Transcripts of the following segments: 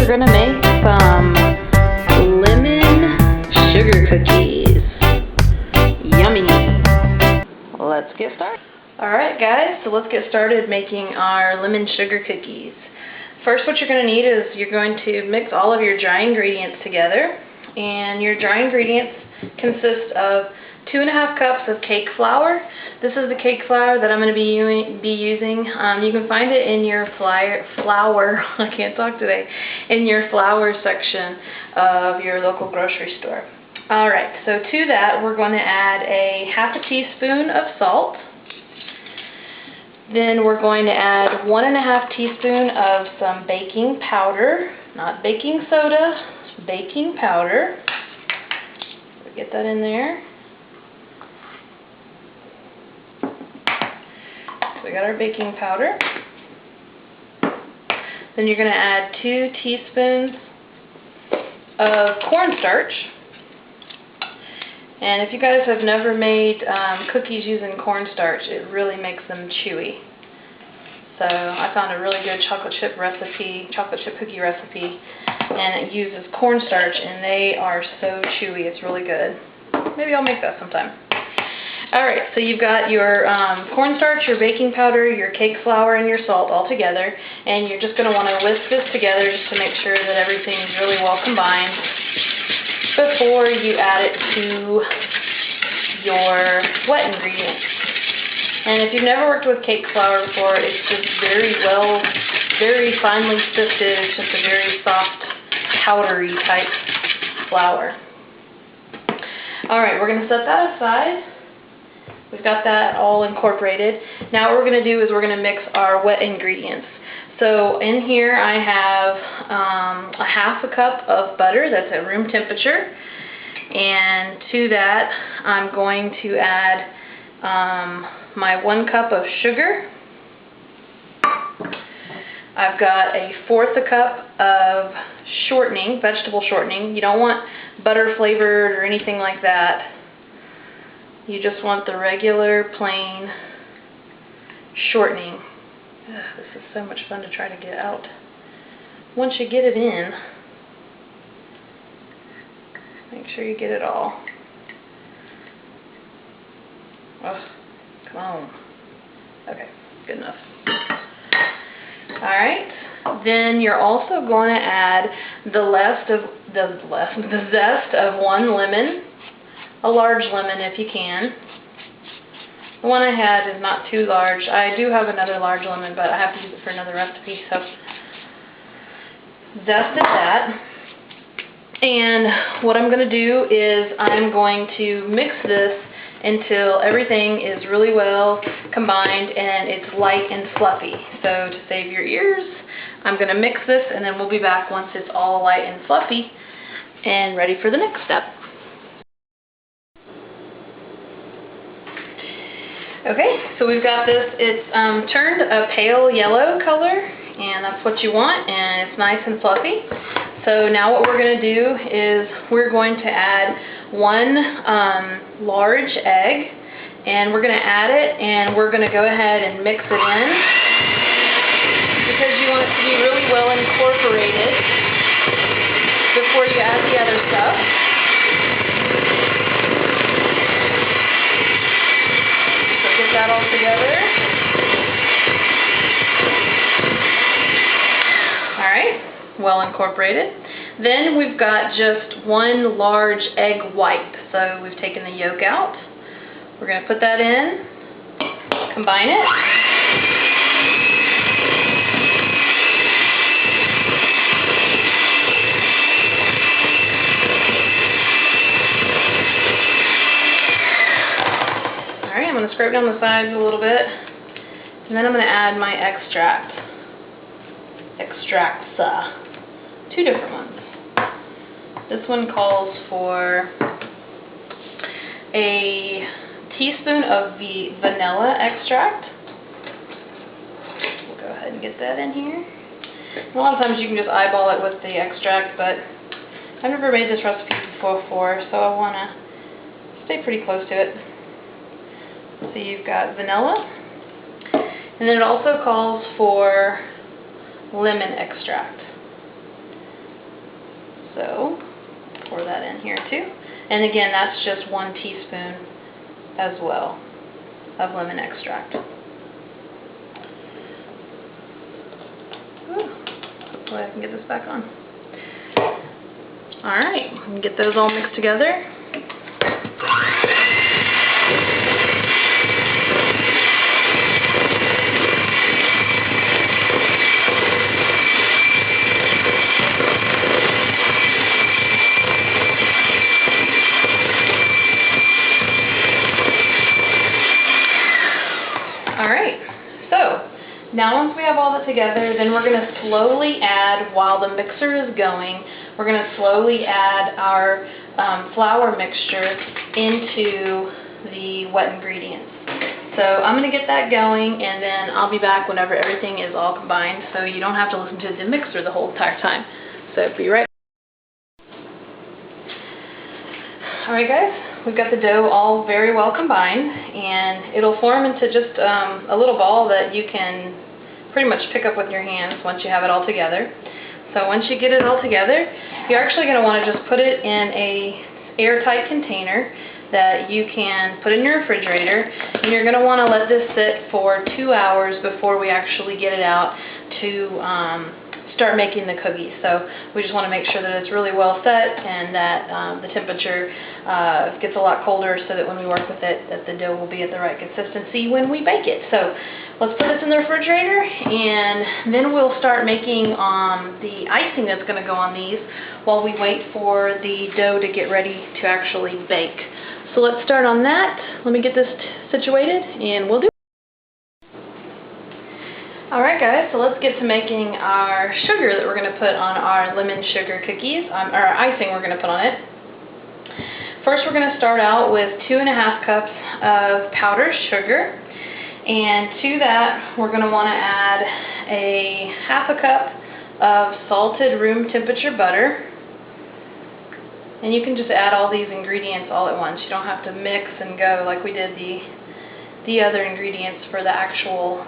we're gonna make some lemon sugar cookies. Yummy. Let's get started. Alright guys, so let's get started making our lemon sugar cookies. First, what you're going to need is you're going to mix all of your dry ingredients together. And your dry ingredients consist of 2.5 cups of cake flour. This is the cake flour that I'm going to be using. You can find it in your flour I can't talk today, in your flour section of your local grocery store. Alright, so to that we're going to add a 1/2 teaspoon of salt. Then we're going to add 1.5 teaspoon of some baking powder, not baking soda, baking powder. So get that in there. So we got our baking powder. Then you're going to add 2 teaspoons of cornstarch. And if you guys have never made cookies using cornstarch, it really makes them chewy. So I found a really good chocolate chip cookie recipe, and it uses cornstarch, and they are so chewy. It's really good. Maybe I'll make that sometime. Alright, so you've got your cornstarch, your baking powder, your cake flour, and your salt all together, and you're just going to want to whisk this together just to make sure that everything is really well combined before you add it to your wet ingredients. And if you've never worked with cake flour before, it's just very finely sifted. It's just a very soft, powdery type flour. Alright, we're going to set that aside. We've got that all incorporated. Now what we're going to do is we're going to mix our wet ingredients. So in here I have a 1/2 cup of butter that's at room temperature, and to that I'm going to add my 1 cup of sugar. I've got a 1/4 cup of shortening, vegetable shortening. You don't want butter flavored or anything like that. You just want the regular plain shortening. Ugh, this is so much fun to try to get out. Once you get it in, make sure you get it all. Oh, come on. Okay, good enough. Alright, then you're also going to add the zest of 1 lemon, a large lemon if you can. The one I had is not too large. I do have another large lemon, but I have to use it for another recipe, so zested that. And what I'm going to do is I'm going to mix this until everything is really well combined and it's light and fluffy. So to save your ears, I'm going to mix this, and then we'll be back once it's all light and fluffy and ready for the next step. Okay, so we've got this. It's turned a pale yellow color, and that's what you want, and it's nice and fluffy. So now what we're going to do is we're going to add 1 large egg, and we're going to add it, and we're going to go ahead and mix it in because you want it to be really well incorporated before you add the other stuff. That all together. Alright, well incorporated. Then we've got just 1 large egg white. So we've taken the yolk out. We're going to put that in, combine it. I'm going to scrape down the sides a little bit, and then I'm going to add my extracts. 2 different ones. This one calls for a teaspoon of the vanilla extract. We'll go ahead and get that in here. A lot of times you can just eyeball it with the extract, but I've never made this recipe before, so I want to stay pretty close to it. So you've got vanilla, and then it also calls for lemon extract. So pour that in here too. And again, that's just 1 teaspoon as well of lemon extract. Ooh, hopefully I can get this back on. Alright, get those all mixed together. Alright, so now once we have all that together, then we're going to slowly add, while the mixer is going, we're going to slowly add our flour mixture into the wet ingredients. So I'm going to get that going, and then I'll be back whenever everything is all combined, so you don't have to listen to the mixer the whole entire time. So be right back. Alright guys, we've got the dough all very well combined, and it'll form into just a little ball that you can pretty much pick up with your hands once you have it all together. So once you get it all together, you're actually going to want to just put it in a airtight container that you can put in your refrigerator, and you're going to want to let this sit for 2 hours before we actually get it out to start making the cookies. So we just want to make sure that it's really well set and that the temperature gets a lot colder, so that when we work with it, that the dough will be at the right consistency when we bake it. So let's put this in the refrigerator, and then we'll start making the icing that's going to go on these while we wait for the dough to get ready to actually bake. So let's start on that. Let me get this situated and we'll do it. Alright guys, so let's get to making our sugar that we're going to put on our lemon sugar cookies, or icing we're going to put on it. First we're going to start out with 2.5 cups of powdered sugar, and to that we're going to want to add a 1/2 cup of salted room temperature butter. And you can just add all these ingredients all at once. You don't have to mix and go like we did the other ingredients for the actual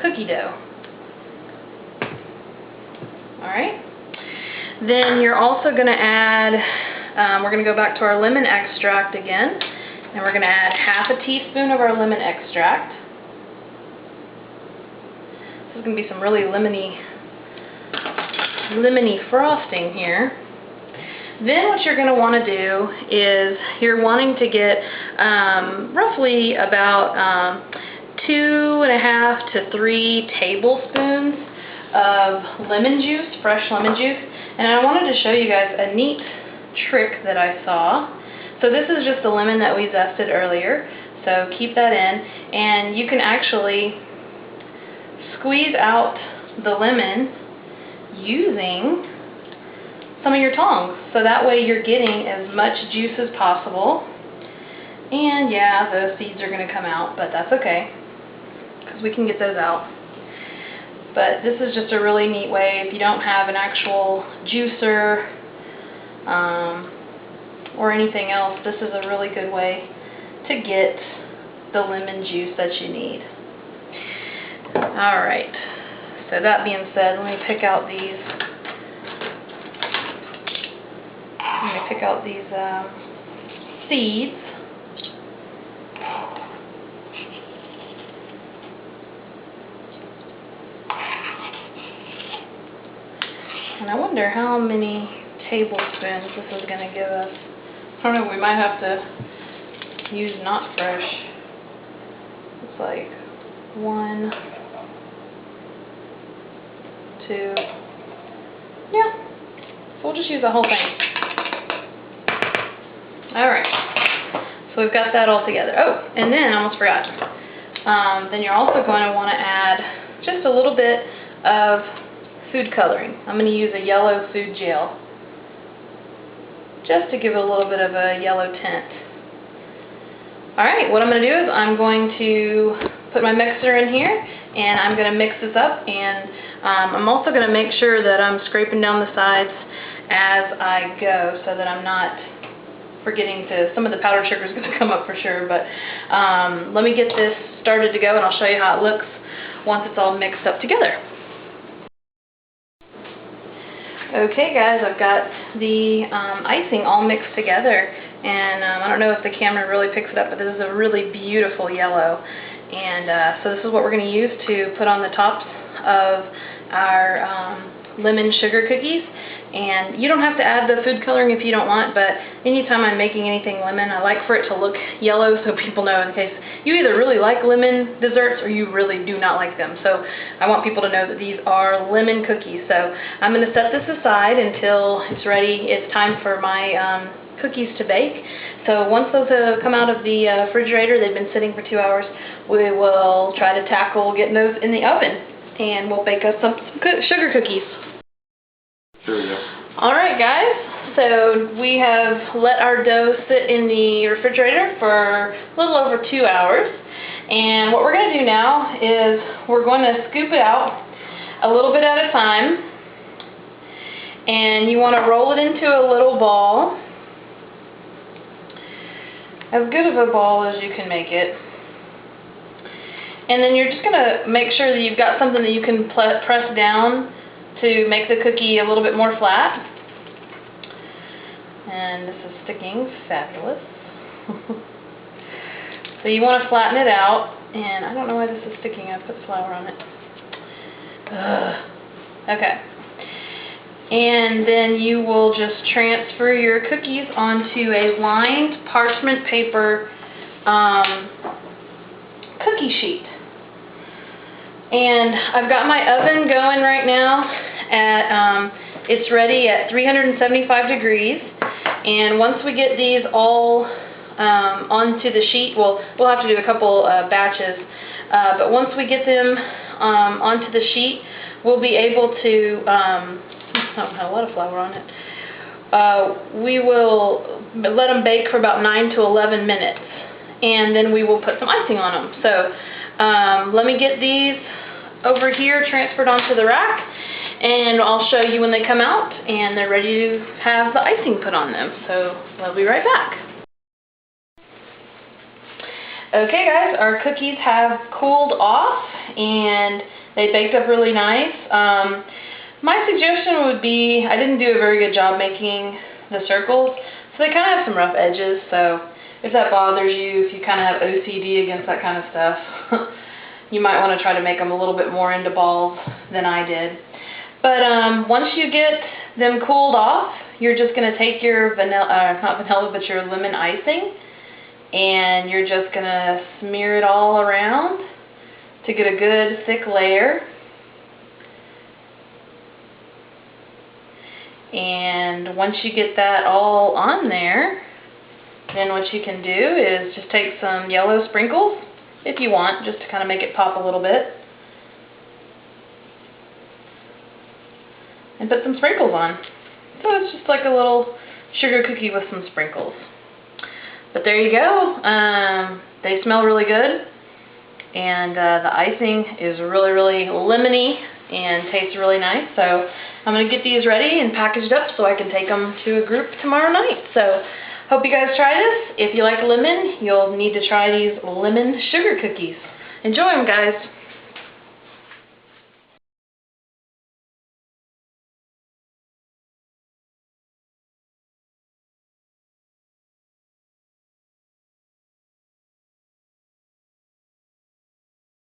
cookie dough. Alright. Then you're also going to add, we're going to go back to our lemon extract again, and we're going to add 1/2 teaspoon of our lemon extract. This is going to be some really lemony frosting here. Then what you're going to want to do is you're wanting to get roughly about 2.5 to 3 tablespoons of lemon juice, fresh lemon juice. And I wanted to show you guys a neat trick that I saw. So this is just the lemon that we zested earlier, so keep that in, and you can actually squeeze out the lemon using some of your tongs, so that way you're getting as much juice as possible. And yeah, the seeds are going to come out, but that's okay, because we can get those out. But this is just a really neat way. If you don't have an actual juicer or anything else, this is a really good way to get the lemon juice that you need. Alright, so that being said, let me pick out these seeds. And I wonder how many tablespoons this is going to give us. I don't know, we might have to use not fresh. It's like 1, 2, yeah. So we'll just use the whole thing. Alright, so we've got that all together. Oh, and then I almost forgot. Then you're also going to want to add just a little bit of food coloring. I'm going to use a yellow food gel, just to give it a little bit of a yellow tint. Alright, what I'm going to do is I'm going to put my mixer in here, and I'm going to mix this up, and I'm also going to make sure that I'm scraping down the sides as I go, so that I'm not forgetting to, some of the powdered sugar is going to come up for sure, but let me get this started to go, and I'll show you how it looks once it's all mixed up together. Okay guys, I've got the icing all mixed together, and I don't know if the camera really picks it up, but this is a really beautiful yellow. And so this is what we're going to use to put on the tops of our lemon sugar cookies. And you don't have to add the food coloring if you don't want, but anytime I'm making anything lemon, I like for it to look yellow so people know, in case you either really like lemon desserts or you really do not like them. So I want people to know that these are lemon cookies. So I'm going to set this aside until it's ready. It's time for my cookies to bake. So once those come out of the refrigerator, they've been sitting for 2 hours, we will try to tackle getting those in the oven, and we'll bake us some sugar cookies. There we go. Alright guys, so we have let our dough sit in the refrigerator for a little over 2 hours, and what we're going to do now is we're going to scoop it out a little bit at a time, and you want to roll it into a little ball, as good of a ball as you can make it. And then you're just going to make sure that you've got something that you can press down to make the cookie a little bit more flat. And this is sticking fabulous. So you want to flatten it out, and I don't know why this is sticking. I put flour on it. Okay. And then you will just transfer your cookies onto a lined parchment paper cookie sheet. And I've got my oven going right now at, it's ready at 375 degrees. And once we get these all onto the sheet, we'll have to do a couple batches. But once we get them onto the sheet, we'll be able to, I don't have a lot of flour on it. We will let them bake for about 9 to 11 minutes, and then we will put some icing on them. So let me get these over here transferred onto the rack, and I'll show you when they come out and they're ready to have the icing put on them. So we'll be right back. Okay guys, our cookies have cooled off and they baked up really nice. My suggestion would be, I didn't do a very good job making the circles, so they kind of have some rough edges, so if that bothers you, if you kind of have OCD against that kind of stuff, you might want to try to make them a little bit more into balls than I did. But once you get them cooled off, you're just going to take your not vanilla, but your lemon icing, and you're just going to smear it all around to get a good thick layer. And once you get that all on there, then what you can do is just take some yellow sprinkles, if you want, just to kind of make it pop a little bit, and put some sprinkles on. So it's just like a little sugar cookie with some sprinkles. But there you go. They smell really good, and the icing is really, really lemony and tastes really nice. So I'm going to get these ready and packaged up so I can take them to a group tomorrow night. So hope you guys try this. If you like lemon, you'll need to try these lemon sugar cookies. Enjoy them, guys.